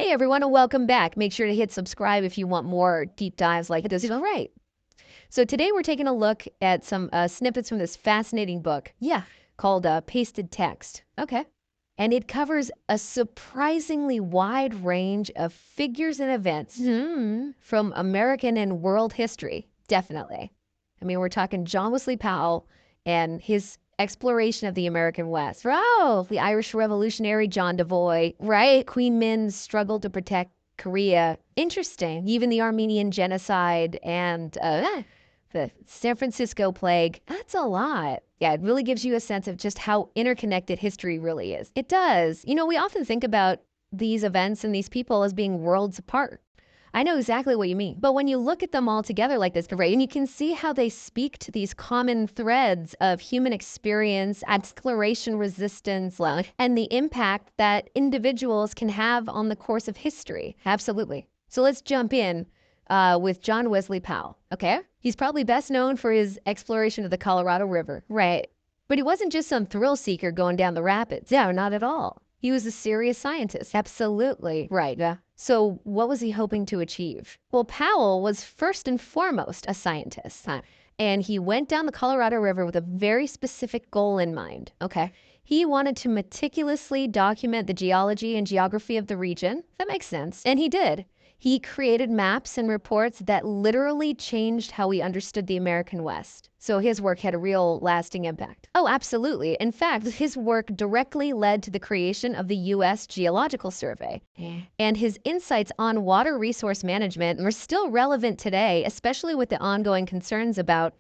Hey everyone, and welcome back. Make sure to hit subscribe if you want more deep dives like this. All right. So today we're taking a look at some snippets from this fascinating book. Yeah. Called Pasted Text. Okay. And it covers a surprisingly wide range of figures and events from American and world history. Definitely. I mean, we're talking John Wesley Powell and his exploration of the American West. Oh, the Irish revolutionary John Devoy, right? Queen Min's struggle to protect Korea. Interesting. Even the Armenian genocide and the San Francisco plague. That's a lot. Yeah, it really gives you a sense of just how interconnected history really is. It does. You know, we often think about these events and these people as being worlds apart. I know exactly what you mean. But when you look at them all together like this, right, and you can see how they speak to these common threads of human experience, exploration resistance, and the impact that individuals can have on the course of history. Absolutely. So let's jump in with John Wesley Powell, okay? He's probably best known for his exploration of the Colorado River. Right. But he wasn't just some thrill seeker going down the rapids. Yeah, not at all. He was a serious scientist. Absolutely. Right. Yeah. So what was he hoping to achieve? Well, Powell was first and foremost a scientist. And he went down the Colorado River with a very specific goal in mind. Okay. He wanted to meticulously document the geology and geography of the region. That makes sense. And he did. He created maps and reports that literally changed how we understood the American West. So his work had a real lasting impact. Oh, absolutely. In fact, his work directly led to the creation of the U.S. Geological Survey. And his insights on water resource management are still relevant today, especially with the ongoing concerns about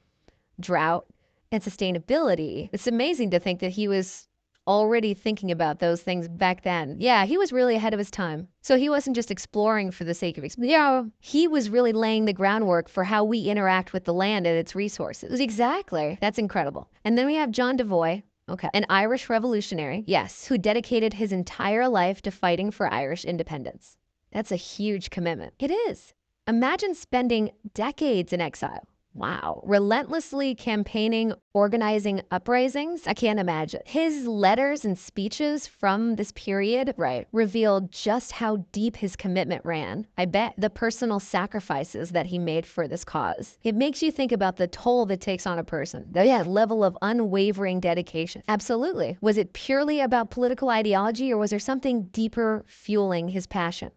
drought and sustainability. It's amazing to think that he was already thinking about those things back then. Yeah, he was really ahead of his time. So he wasn't just exploring for the sake of exploring. Yeah, he was really laying the groundwork for how we interact with the land and its resources. Exactly. That's incredible. And then we have John Devoy. Okay. An Irish revolutionary, yes, who dedicated his entire life to fighting for Irish independence. That's a huge commitment. It is. Imagine spending decades in exile. Wow. Relentlessly campaigning, organizing uprisings. I can't imagine. His letters and speeches from this period, right, revealed just how deep his commitment ran. I bet the personal sacrifices that he made for this cause. It makes you think about the toll that takes on a person. The level of unwavering dedication. Absolutely. Was it purely about political ideology, or was there something deeper fueling his passion?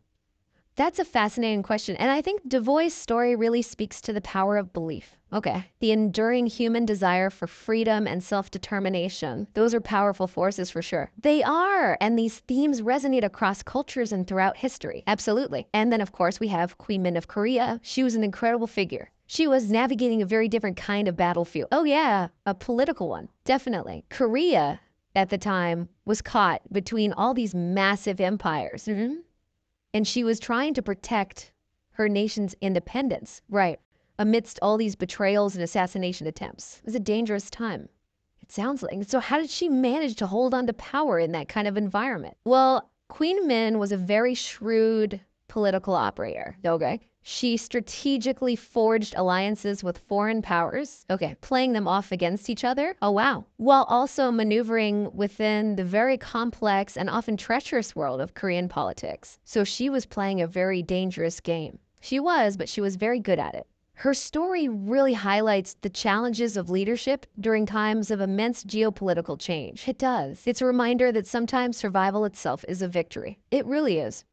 That's a fascinating question, and I think Devoy's story really speaks to the power of belief. Okay. The enduring human desire for freedom and self-determination. Those are powerful forces for sure. They are, and these themes resonate across cultures and throughout history. Absolutely. And then, of course, we have Queen Min of Korea. She was an incredible figure. She was navigating a very different kind of battlefield. Oh yeah, a political one. Definitely. Korea, at the time, was caught between all these massive empires. And she was trying to protect her nation's independence, right, amidst all these betrayals and assassination attempts. It was a dangerous time. It sounds like. So how did she manage to hold on to power in that kind of environment? Well, Queen Min was a very shrewd political operator, okay? She strategically forged alliances with foreign powers, okay, playing them off against each other. Oh, wow. While also maneuvering within the very complex and often treacherous world of Korean politics. So she was playing a very dangerous game. She was, but she was very good at it. Her story really highlights the challenges of leadership during times of immense geopolitical change. It does. It's a reminder that sometimes survival itself is a victory. It really is.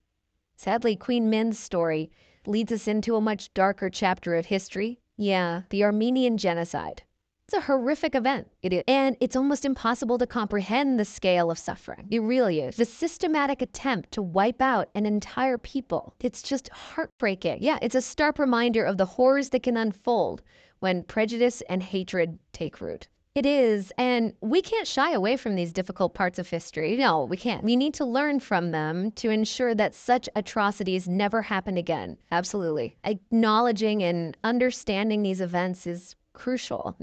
Sadly, Queen Min's story leads us into a much darker chapter of history. Yeah, the Armenian genocide. It's a horrific event. It is. And it's almost impossible to comprehend the scale of suffering. It really is. The systematic attempt to wipe out an entire people. It's just heartbreaking. Yeah, it's a stark reminder of the horrors that can unfold when prejudice and hatred take root. It is, and we can't shy away from these difficult parts of history. No, we can't. We need to learn from them to ensure that such atrocities never happen again. Absolutely. Acknowledging and understanding these events is crucial.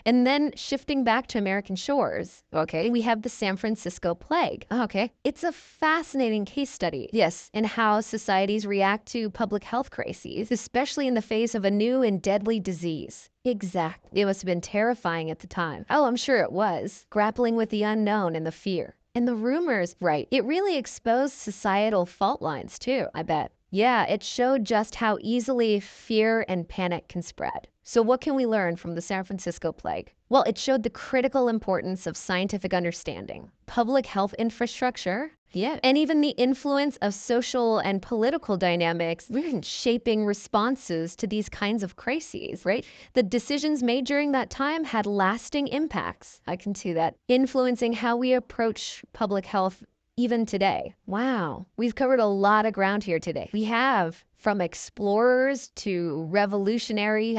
And then shifting back to American shores, okay, we have the San Francisco plague. Okay, it's a fascinating case study, yes, in how societies react to public health crises, especially in the face of a new and deadly disease. Exactly. It must have been terrifying at the time. Oh, I'm sure it was. Grappling with the unknown and the fear. And the rumors, right, it really exposed societal fault lines too, I bet. Yeah, it showed just how easily fear and panic can spread. So what can we learn from the San Francisco plague? Well, it showed the critical importance of scientific understanding, public health infrastructure, yeah, and even the influence of social and political dynamics in shaping responses to these kinds of crises, right? The decisions made during that time had lasting impacts. I can see that, influencing how we approach public health even today. Wow, we've covered a lot of ground here today. We have, from explorers to revolutionary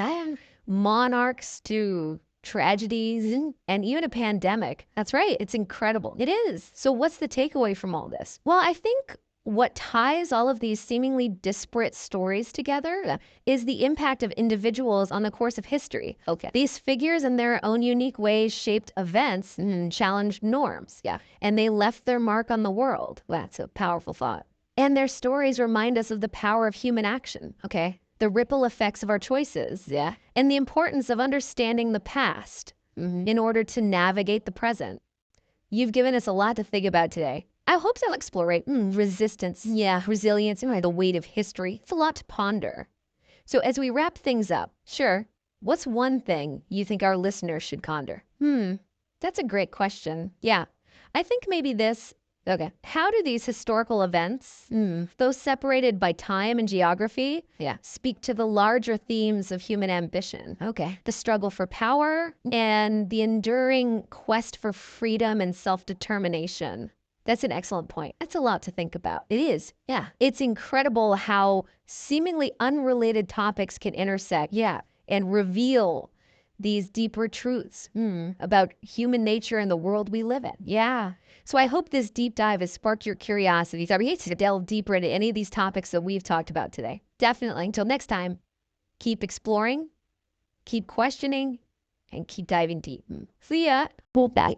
monarchs to tragedies and even a pandemic. That's right, it's incredible. It is. So what's the takeaway from all this? Well, I think what ties all of these seemingly disparate stories together is the impact of individuals on the course of history. Okay. These figures in their own unique ways shaped events and challenged norms. Yeah. And they left their mark on the world. Well, that's a powerful thought. And their stories remind us of the power of human action. Okay. The ripple effects of our choices. Yeah. And the importance of understanding the past in order to navigate the present. You've given us a lot to think about today. I hope they'll explore resistance, resilience, the weight of history. It's a lot to ponder. So as we wrap things up, sure, what's one thing you think our listeners should ponder? That's a great question. Yeah, I think maybe this. Okay, how do these historical events, those separated by time and geography, speak to the larger themes of human ambition? Okay, the struggle for power and the enduring quest for freedom and self-determination. That's an excellent point. That's a lot to think about. It is. Yeah. It's incredible how seemingly unrelated topics can intersect. Yeah. And reveal these deeper truths about human nature and the world we live in. Yeah. So I hope this deep dive has sparked your curiosity to delve deeper into any of these topics that we've talked about today. Definitely. Until next time, keep exploring, keep questioning, and keep diving deep. See ya. Bye.